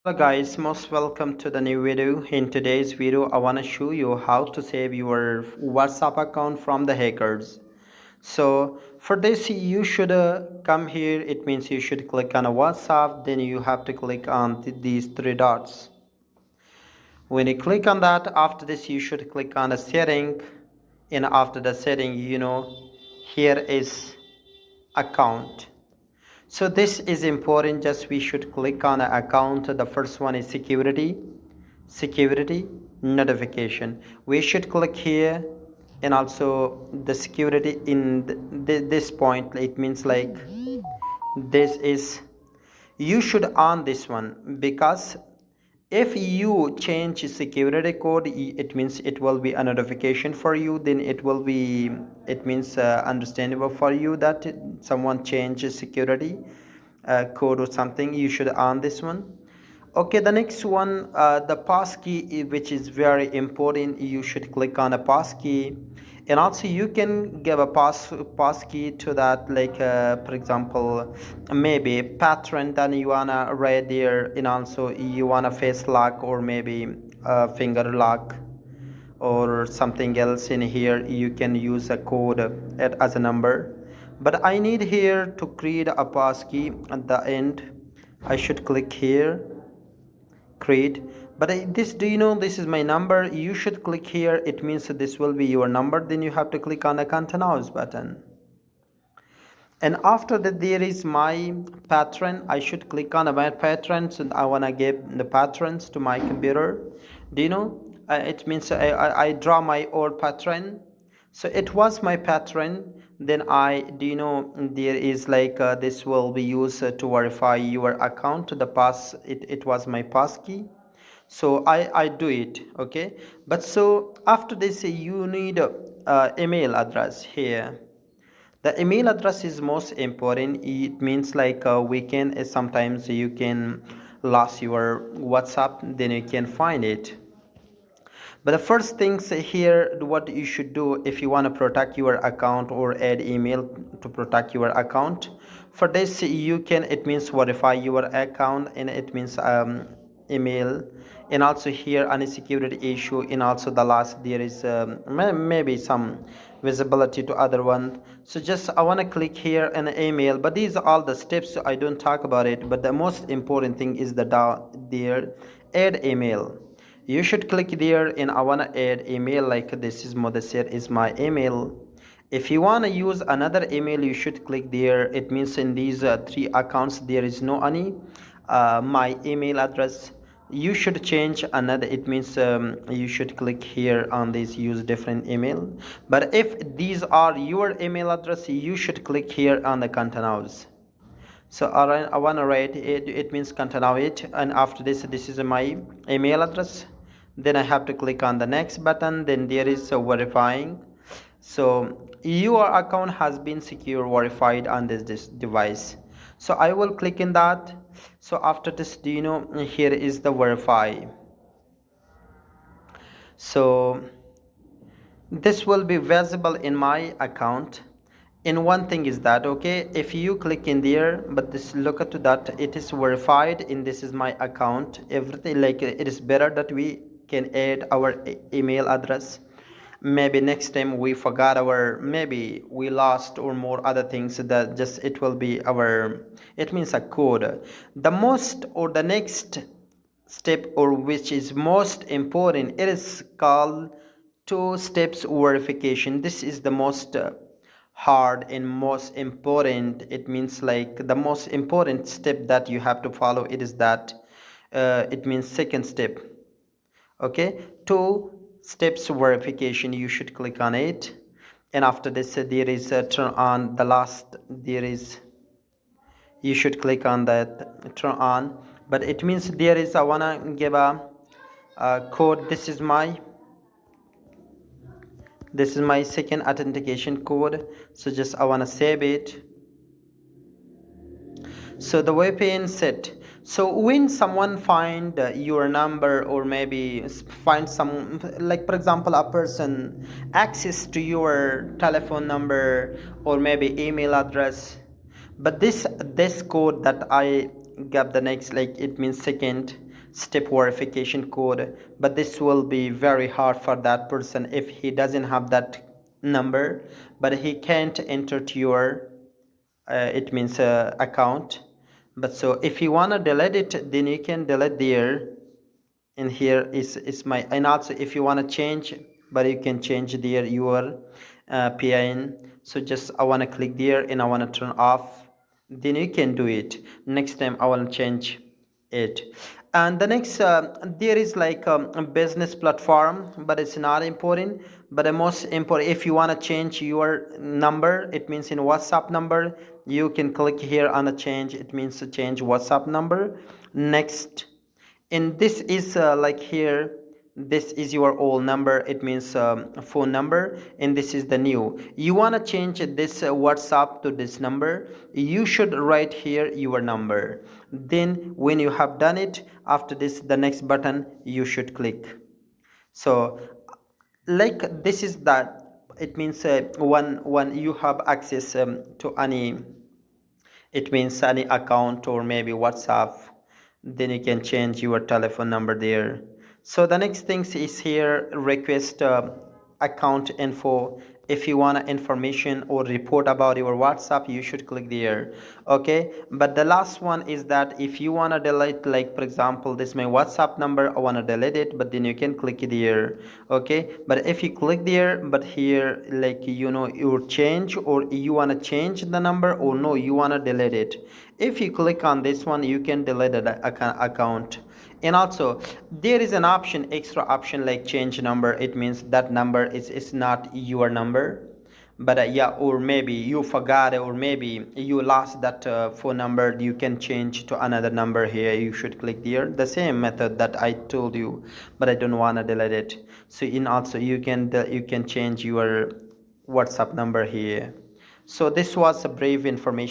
Hello guys, most welcome to the new video. In today's video, I want to show you how to save your WhatsApp account from the hackers. So for this, you should come here. It means you should click on a WhatsApp. Then you have to click on these three dots. When you click on that, after this, you should click on a setting. And after the setting, here is account. So this is important. Just we should click on an account. The first one is security notification. We should click here, and also the security in this point. It means like this is you should on this one, because if you change security code, it means it will be a notification for you. Then it means understandable for you that someone changes security code or something. You should on this one. Okay, the next one, the passkey, which is very important. You should click on a passkey, and also you can give a passkey to that, like for example, maybe pattern that you wanna write there, and also you wanna face lock or maybe finger lock or something else. In here you can use a code as a number, but I need here to create a passkey. At the end, I should click here, create. But this, do you know, this is my number. You should click here. It means that this will be your number. Then you have to click on the continuous button, and after that there is my pattern. I should click on my patterns, and I want to give the patterns to my computer. Do you know, it means I draw my old pattern. So it was my pattern. Then I, do you know, there is like this will be used to verify your account. The pass, it was my passkey. So I do it. Okay, but so after this you need email address here. The email address is most important. It means like we can sometimes you can lose your WhatsApp, then you can find it. But the first things here, what you should do if you want to protect your account or add email to protect your account, for this you can, it means verify your account, and it means email, and also here any security issue, and also the last there is maybe some visibility to other one. So just I want to click here an email, but these are all the steps. I don't talk about it, but the most important thing is the there add email. You should click there, and I want to add email, like this is Modesir is my email. If you want to use another email, you should click there. It means in these three accounts there is no any my email address. You should change another. It means you should click here on this use different email. But if these are your email address, you should click here on the continuous. So I want to write it. It means continue it, and after this is my email address. Then I have to click on the next button. Then there is verifying. So your account has been secure verified on this device. So I will click in that. So after this, do you know, here is the verify. So this will be visible in my account. And one thing is that, okay, if you click in there, but this look at that, it is verified, and this is my account, everything, like it is better that we can add our email address. Maybe next time we forgot our, maybe we lost or more other things, that just it will be our, it means a code. The most or the next step, or which is most important, it is called two steps verification. This is the most hard and most important. It means like the most important step that you have to follow, it is that it means second step. Okay, two steps verification, you should click on it, and after this there is turn on the last, there is, you should click on that turn on. But it means there is, I wanna give a code. This is my second authentication code. So just I want to save it. So the VPN set. So when someone find your number, or maybe find some, like for example a person access to your telephone number or maybe email address, but this code that I got the next, like it means second, step verification code, but this will be very hard for that person if he doesn't have that number, but he can't enter to your it means account. But so if you want to delete it, then you can delete there. And here is my, and also if you want to change, but you can change there your PIN. So just I want to click there and I want to turn off, then you can do it. Next time I want to change it. And the next there is like a business platform, but it's not important. But the most important, if you want to change your number, it means in WhatsApp number, you can click here on a change, it means to change WhatsApp number. Next, and this is like here, this is your old number, it means phone number, and this is the new. You want to change this WhatsApp to this number, you should write here your number. Then when you have done it, after this the next button you should click. So like this is that, it means when you have access to any, it means any account or maybe WhatsApp, then you can change your telephone number there. So the next things is here, request account info. If you want information or report about your WhatsApp, you should click there. Okay, but the last one is that if you want to delete, like for example this is my WhatsApp number, I want to delete it, but then you can click it here. Okay, but if you click there, but here like you change, or you want to change the number, or no, you want to delete it, if you click on this one you can delete the account. And also there is an option, extra option, like change number. It means that number is not your number, but yeah, or maybe you forgot, or maybe you lost that phone number, you can change to another number. Here you should click here, the same method that I told you, but I don't want to delete it. So in also you can change your WhatsApp number here. So this was a brief information